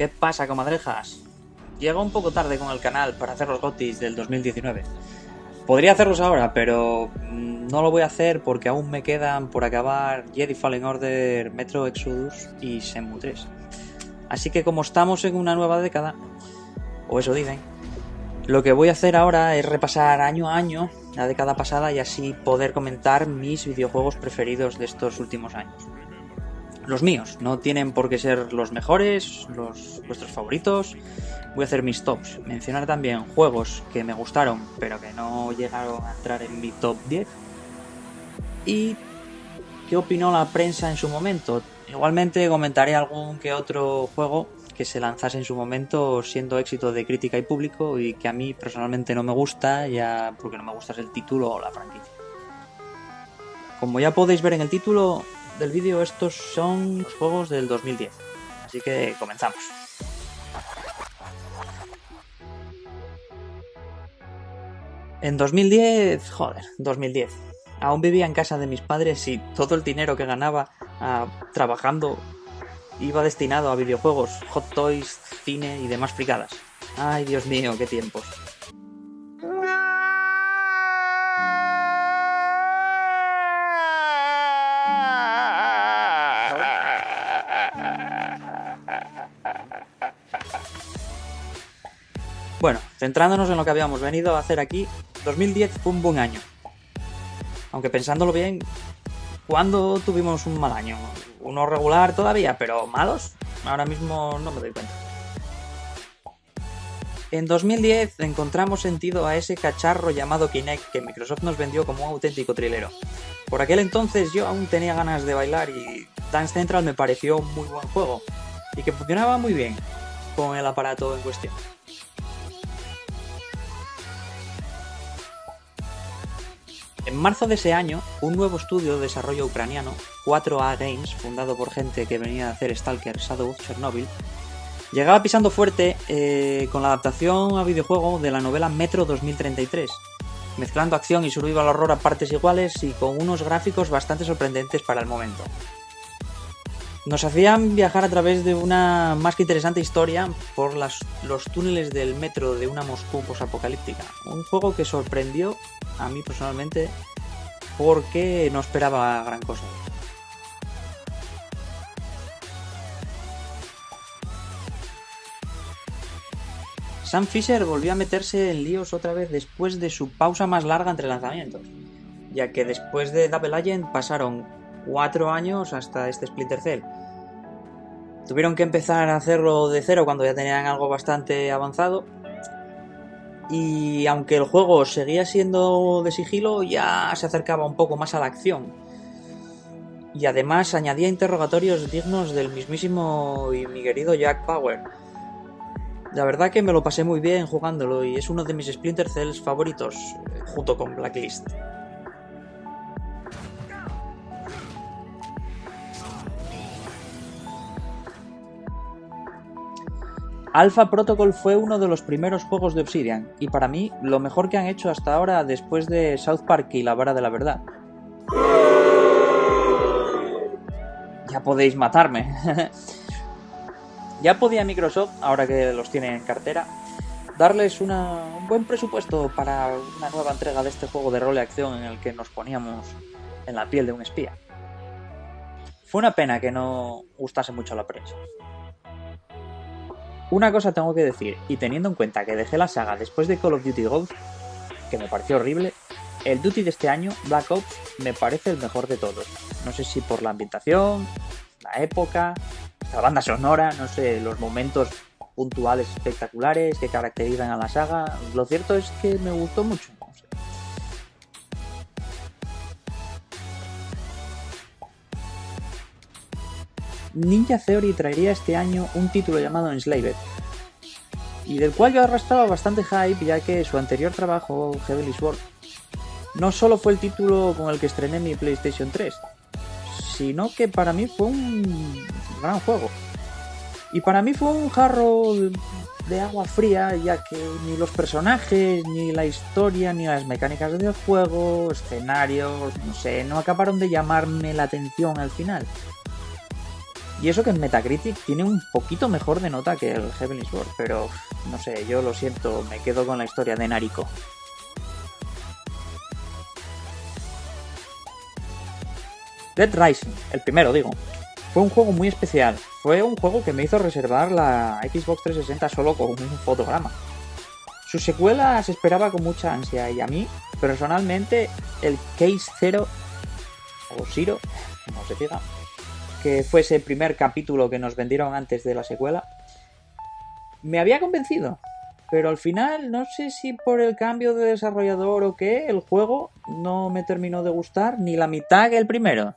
¿Qué pasa, comadrejas? Llego un poco tarde con el canal para hacer los GOTYs del 2019. Podría hacerlos ahora, pero no lo voy a hacer porque aún me quedan por acabar Jedi Fallen Order, Metro Exodus y Shenmue 3. Así que como estamos en una nueva década, o eso dicen, lo que voy a hacer ahora es repasar año a año la década pasada y así poder comentar mis videojuegos preferidos de estos últimos años. Los míos, no tienen por qué ser los mejores, vuestros favoritos. Voy a hacer mis tops, mencionar también juegos que me gustaron pero que no llegaron a entrar en mi top 10 y qué opinó la prensa en su momento. Igualmente comentaré algún que otro juego que se lanzase en su momento siendo éxito de crítica y público y que a mí personalmente no me gusta, ya porque no me gusta el título o la franquicia. Como ya podéis ver en el título del vídeo, estos son los juegos del 2010, así que comenzamos. En 2010, 2010. Aún vivía en casa de mis padres y todo el dinero que ganaba trabajando iba destinado a videojuegos, hot toys, cine y demás fricadas. Ay, Dios mío, qué tiempos. Bueno, centrándonos en lo que habíamos venido a hacer aquí, 2010 fue un buen año. Aunque pensándolo bien, ¿cuándo tuvimos un mal año? Uno regular todavía, pero malos, ahora mismo no me doy cuenta. En 2010 encontramos sentido a ese cacharro llamado Kinect que Microsoft nos vendió como un auténtico trilero. Por aquel entonces yo aún tenía ganas de bailar y Dance Central me pareció un muy buen juego y que funcionaba muy bien con el aparato en cuestión. En marzo de ese año, un nuevo estudio de desarrollo ucraniano, 4A Games, fundado por gente que venía a hacer Stalker Shadow of Chernobyl, llegaba pisando fuerte con la adaptación a videojuego de la novela Metro 2033, mezclando acción y survival horror a partes iguales y con unos gráficos bastante sorprendentes para el momento. Nos hacían viajar a través de una más que interesante historia por los túneles del metro de una Moscú posapocalíptica. Un juego que sorprendió a mí personalmente porque no esperaba gran cosa. Sam Fisher volvió a meterse en líos otra vez después de su pausa más larga entre lanzamientos, ya que después de Double Agent pasaron 4 años hasta este Splinter Cell. Tuvieron que empezar a hacerlo de cero cuando ya tenían algo bastante avanzado. Y aunque el juego seguía siendo de sigilo, ya se acercaba un poco más a la acción. Y además añadía interrogatorios dignos del mismísimo y mi querido Jack Bauer. La verdad que me lo pasé muy bien jugándolo y es uno de mis Splinter Cells favoritos, junto con Blacklist. Alpha Protocol fue uno de los primeros juegos de Obsidian, y para mí lo mejor que han hecho hasta ahora después de South Park y La Vara de la Verdad. Ya podéis matarme. Ya podía Microsoft, ahora que los tiene en cartera, darles un buen presupuesto para una nueva entrega de este juego de rol y acción en el que nos poníamos en la piel de un espía. Fue una pena que no gustase mucho a la prensa. Una cosa tengo que decir, y teniendo en cuenta que dejé la saga después de Call of Duty Ghosts, que me pareció horrible, el Duty de este año, Black Ops, me parece el mejor de todos. No sé si por la ambientación, la época, la banda sonora, no sé, los momentos puntuales espectaculares que caracterizan a la saga. Lo cierto es que me gustó mucho. No sé. Ninja Theory traería este año un título llamado Enslaved, y del cual yo arrastraba bastante hype ya que su anterior trabajo, Heavenly Sword, no solo fue el título con el que estrené mi PlayStation 3, sino que para mí fue un gran juego. Y para mí fue un jarro de agua fría, ya que ni los personajes, ni la historia, ni las mecánicas del juego, escenarios, no sé, no acabaron de llamarme la atención al final. Y eso que en Metacritic tiene un poquito mejor de nota que el Heavenly Sword, pero no sé, yo lo siento, me quedo con la historia de Nariko. Dead Rising, el primero digo, fue un juego muy especial. Fue un juego que me hizo reservar la Xbox 360 solo con un fotograma. Su secuela se esperaba con mucha ansia y a mí, personalmente, el Case Zero, o Zero, como se diga, que fue ese primer capítulo que nos vendieron antes de la secuela, me había convencido. Pero al final, no sé si por el cambio de desarrollador o qué, el juego no me terminó de gustar ni la mitad que el primero.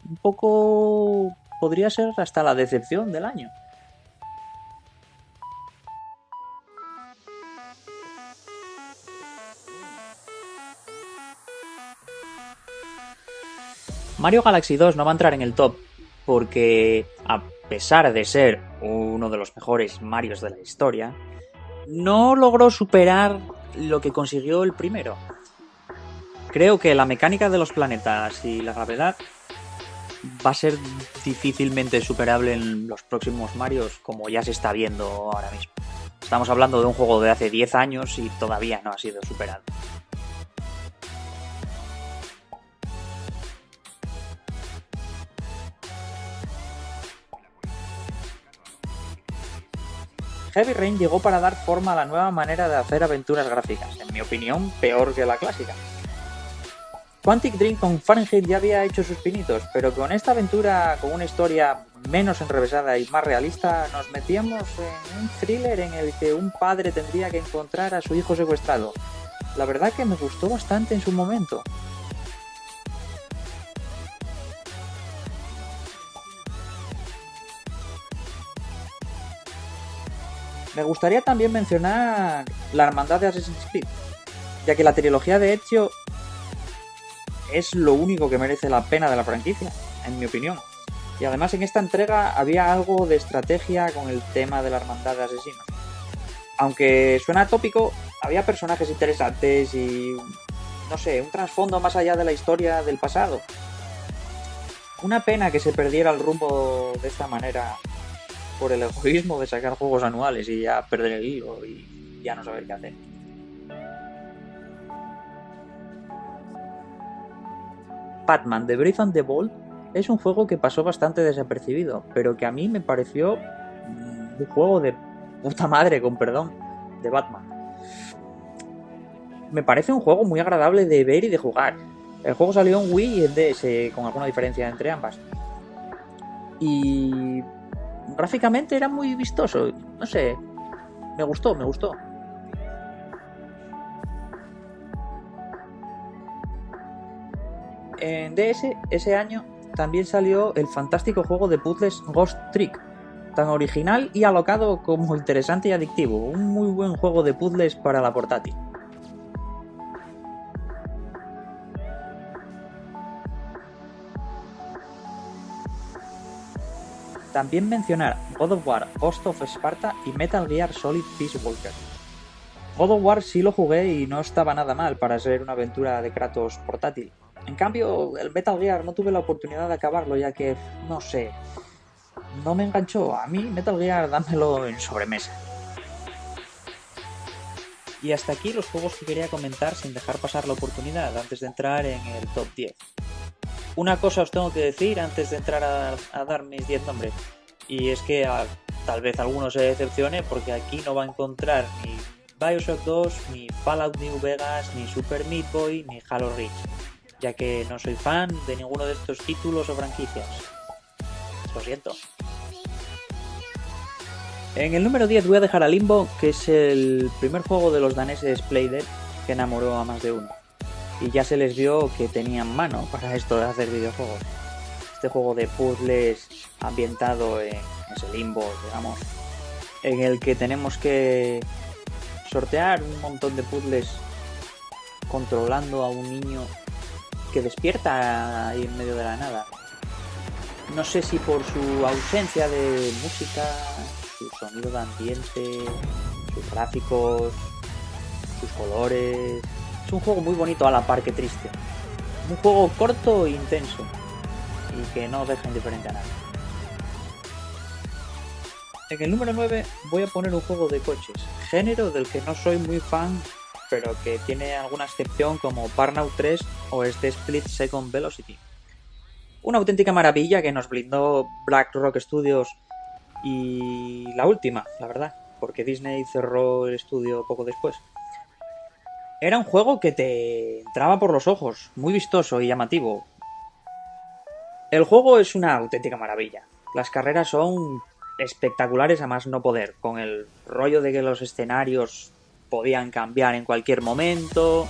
Un poco... podría ser hasta la decepción del año. Mario Galaxy 2 no va a entrar en el top porque, a pesar de ser uno de los mejores Marios de la historia, no logró superar lo que consiguió el primero. Creo que la mecánica de los planetas y la gravedad va a ser difícilmente superable en los próximos Marios, como ya se está viendo ahora mismo. Estamos hablando de un juego de hace 10 años y todavía no ha sido superado. Heavy Rain llegó para dar forma a la nueva manera de hacer aventuras gráficas, en mi opinión peor que la clásica. Quantic Dream con Fahrenheit ya había hecho sus pinitos, pero con esta aventura, con una historia menos enrevesada y más realista, nos metíamos en un thriller en el que un padre tendría que encontrar a su hijo secuestrado. La verdad que me gustó bastante en su momento. Me gustaría también mencionar la hermandad de Assassin's Creed, ya que la trilogía de Ezio es lo único que merece la pena de la franquicia, en mi opinión. Y además en esta entrega había algo de estrategia con el tema de la hermandad de asesinos. Aunque suena tópico, había personajes interesantes y, no sé, un trasfondo más allá de la historia del pasado. Una pena que se perdiera el rumbo de esta manera por el egoísmo de sacar juegos anuales y ya perder el hilo y ya no saber qué hacer. Batman The Brave and the Bold es un juego que pasó bastante desapercibido, pero que a mí me pareció un juego de puta madre, con perdón, de Batman. Me parece un juego muy agradable de ver y de jugar. El juego salió en Wii y en DS, con alguna diferencia entre ambas. Y gráficamente era muy vistoso, no sé, me gustó. En DS ese año también salió el fantástico juego de puzzles Ghost Trick, tan original y alocado como interesante y adictivo, un muy buen juego de puzzles para la portátil. También mencionar God of War, Ghost of Sparta y Metal Gear Solid Peace Walker. God of War sí lo jugué y no estaba nada mal para ser una aventura de Kratos portátil. En cambio, el Metal Gear no tuve la oportunidad de acabarlo ya que, no sé, no me enganchó. A mí Metal Gear dámelo en sobremesa. Y hasta aquí los juegos que quería comentar sin dejar pasar la oportunidad antes de entrar en el top 10. Una cosa os tengo que decir antes de entrar a dar mis 10 nombres, y es que tal vez alguno se decepcione porque aquí no va a encontrar ni Bioshock 2, ni Fallout New Vegas, ni Super Meat Boy, ni Halo Reach, ya que no soy fan de ninguno de estos títulos o franquicias. Lo siento. En el número 10 voy a dejar a Limbo, que es el primer juego de los daneses Playdead que enamoró a más de uno. Y ya se les vio que tenían mano para esto de hacer videojuegos. Este juego de puzzles ambientado en ese limbo, digamos, en el que tenemos que sortear un montón de puzzles controlando a un niño que despierta ahí en medio de la nada. No sé si por su ausencia de música, su sonido de ambiente, sus gráficos, sus colores. Es un juego muy bonito a la par que triste. Un juego corto e intenso y que no deja indiferente a nadie. En el número 9 voy a poner un juego de coches, género del que no soy muy fan, pero que tiene alguna excepción como Burnout 3 o este Split Second Velocity. Una auténtica maravilla que nos brindó Black Rock Studios y la última, la verdad, porque Disney cerró el estudio poco después. Era un juego que te entraba por los ojos, muy vistoso y llamativo. El juego es una auténtica maravilla. Las carreras son espectaculares a más no poder, con el rollo de que los escenarios podían cambiar en cualquier momento,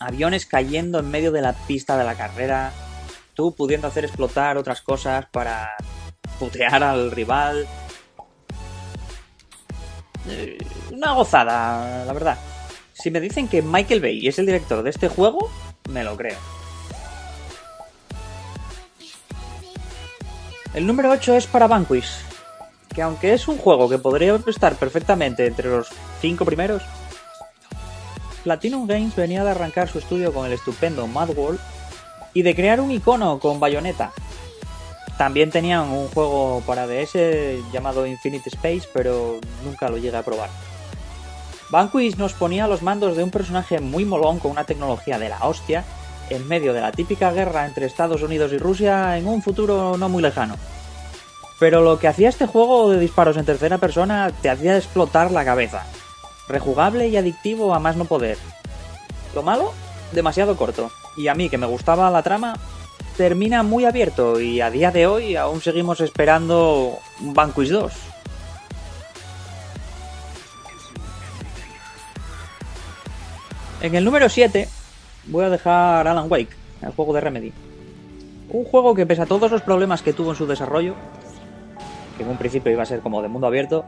aviones cayendo en medio de la pista de la carrera, tú pudiendo hacer explotar otras cosas para putear al rival. Una gozada, la verdad. Si me dicen que Michael Bay es el director de este juego, me lo creo. El número 8 es para Vanquish, que aunque es un juego que podría estar perfectamente entre los 5 primeros, Platinum Games venía de arrancar su estudio con el estupendo Mad World y de crear un icono con Bayonetta. También tenían un juego para DS llamado Infinite Space, pero nunca lo llegué a probar. Vanquish nos ponía a los mandos de un personaje muy molón con una tecnología de la hostia en medio de la típica guerra entre Estados Unidos y Rusia en un futuro no muy lejano. Pero lo que hacía este juego de disparos en tercera persona te hacía explotar la cabeza. Rejugable y adictivo a más no poder. Lo malo, demasiado corto. Y a mí, que me gustaba la trama, termina muy abierto y a día de hoy aún seguimos esperando un Vanquish 2. En el número 7 voy a dejar Alan Wake, el juego de Remedy. Un juego que pese a todos los problemas que tuvo en su desarrollo, que en un principio iba a ser como de mundo abierto,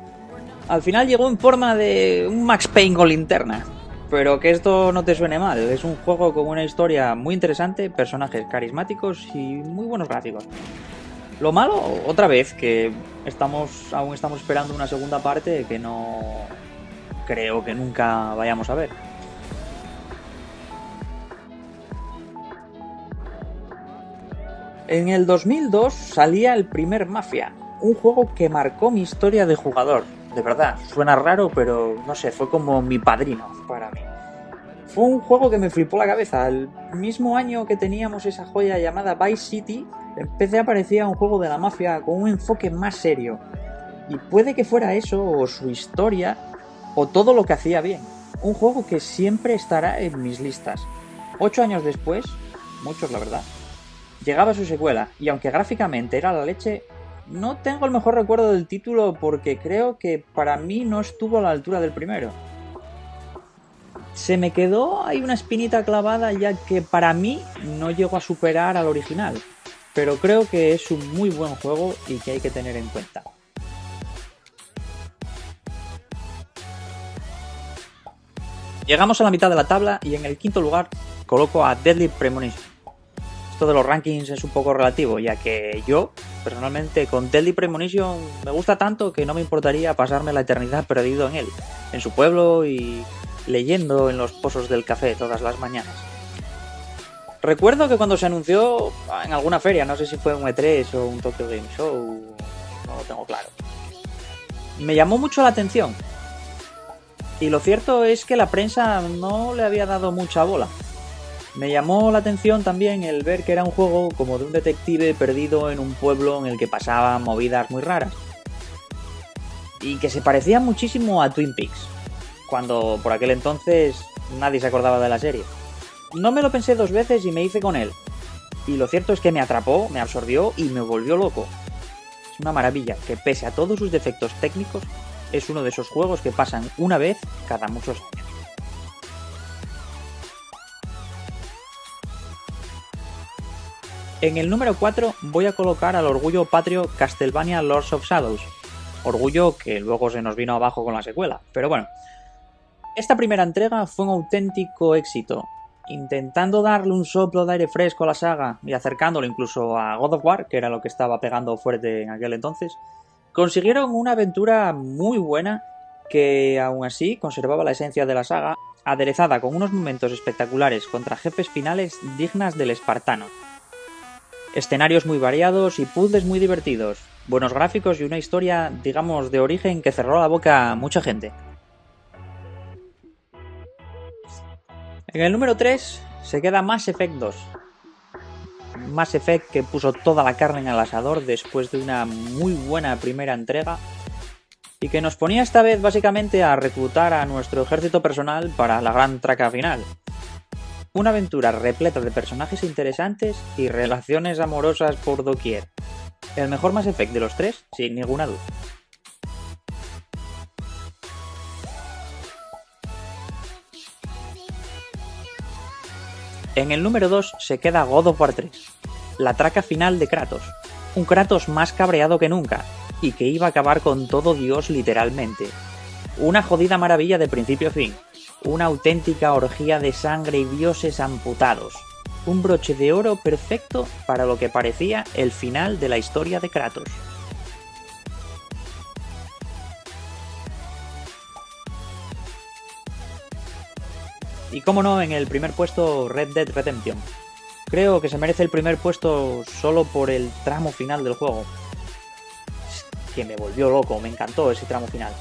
al final llegó en forma de un Max Payne con linterna. Pero que esto no te suene mal, es un juego con una historia muy interesante, personajes carismáticos y muy buenos gráficos. Lo malo, otra vez, que aún estamos esperando una segunda parte que no creo que nunca vayamos a ver. En el 2002 salía el primer Mafia, un juego que marcó mi historia de jugador. De verdad, suena raro, pero no sé, fue como mi padrino para mí. Fue un juego que me flipó la cabeza. El mismo año que teníamos esa joya llamada Vice City, en PC aparecía un juego de la mafia con un enfoque más serio. Y puede que fuera eso, o su historia, o todo lo que hacía bien. Un juego que siempre estará en mis listas. 8 años después, muchos la verdad, llegaba su secuela, y aunque gráficamente era la leche, no tengo el mejor recuerdo del título porque creo que para mí no estuvo a la altura del primero. Se me quedó ahí una espinita clavada ya que para mí no llegó a superar al original, pero creo que es un muy buen juego y que hay que tener en cuenta. Llegamos a la mitad de la tabla y en el quinto lugar coloco a Deadly Premonition. Esto de los rankings es un poco relativo, ya que yo, personalmente, con Deadly Premonition me gusta tanto que no me importaría pasarme la eternidad perdido en él, en su pueblo y leyendo en los pozos del café todas las mañanas. Recuerdo que cuando se anunció en alguna feria, no sé si fue un E3 o un Tokyo Game Show, no lo tengo claro, me llamó mucho la atención. Y lo cierto es que la prensa no le había dado mucha bola. Me llamó la atención también el ver que era un juego como de un detective perdido en un pueblo en el que pasaban movidas muy raras. Y que se parecía muchísimo a Twin Peaks, cuando por aquel entonces nadie se acordaba de la serie. No me lo pensé dos veces y me hice con él. Y lo cierto es que me atrapó, me absorbió y me volvió loco. Es una maravilla que pese a todos sus defectos técnicos, es uno de esos juegos que pasan una vez cada muchos años. En el número 4 voy a colocar al orgullo patrio Castlevania Lords of Shadows. Orgullo que luego se nos vino abajo con la secuela. Pero bueno, esta primera entrega fue un auténtico éxito. Intentando darle un soplo de aire fresco a la saga y acercándolo incluso a God of War, que era lo que estaba pegando fuerte en aquel entonces, consiguieron una aventura muy buena que aún así conservaba la esencia de la saga, aderezada con unos momentos espectaculares contra jefes finales dignas del espartano. Escenarios muy variados y puzzles muy divertidos. buenos gráficos y una historia, digamos, de origen que cerró la boca a mucha gente. En el número 3 se queda Mass Effect 2. Mass Effect que puso toda la carne en el asador después de una muy buena primera entrega y que nos ponía esta vez básicamente a reclutar a nuestro ejército personal para la gran traca final. Una aventura repleta de personajes interesantes y relaciones amorosas por doquier. El mejor Mass Effect de los tres, sin ninguna duda. En el número 2 se queda God of War 3, la traca final de Kratos. Un Kratos más cabreado que nunca, y que iba a acabar con todo Dios literalmente. Una jodida maravilla de principio a fin. Una auténtica orgía de sangre y dioses amputados. Un broche de oro perfecto para lo que parecía el final de la historia de Kratos. Y cómo no, en el primer puesto Red Dead Redemption. Creo que se merece el primer puesto solo por el tramo final del juego. Que me volvió loco, me encantó ese tramo final.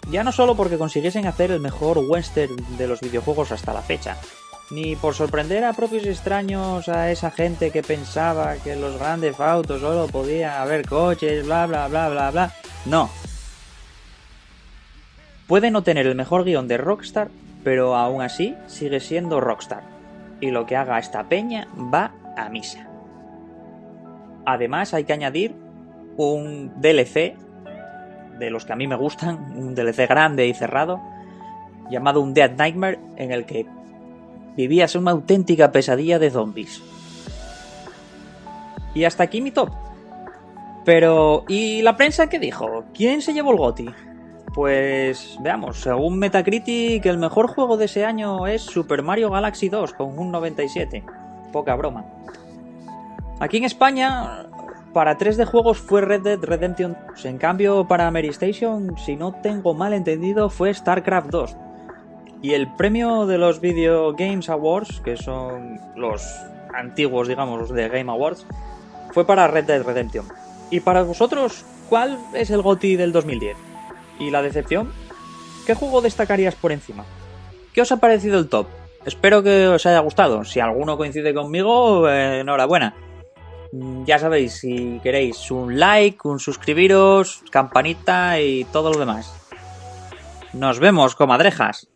Ya no solo porque consiguiesen hacer el mejor western de los videojuegos hasta la fecha, ni por sorprender a propios extraños a esa gente que pensaba que en los grandes autos solo podía haber coches, bla bla bla bla bla. No. Puede no tener el mejor guión de Rockstar, pero aún así sigue siendo Rockstar. Y lo que haga esta peña va a misa. Además hay que añadir un DLC de los que a mí me gustan, un DLC grande y cerrado, llamado Undead Nightmare, en el que vivías una auténtica pesadilla de zombies. Y hasta aquí mi top. Pero, ¿y la prensa qué dijo? ¿Quién se llevó el GOTY? Pues veamos, según Metacritic, el mejor juego de ese año es Super Mario Galaxy 2 con un 97. Poca broma. Aquí en España, para 3D juegos fue Red Dead Redemption 2. En cambio, para AmeriStation, si no tengo mal entendido, fue StarCraft 2. Y el premio de los Video Games Awards, que son los antiguos, digamos, los de Game Awards, fue para Red Dead Redemption. Y para vosotros, ¿cuál es el GOTY del 2010? ¿Y la decepción? ¿Qué juego destacarías por encima? ¿Qué os ha parecido el top? Espero que os haya gustado. Si alguno coincide conmigo, enhorabuena. Ya sabéis, si queréis un like, un suscribiros, campanita y todo lo demás. Nos vemos, comadrejas.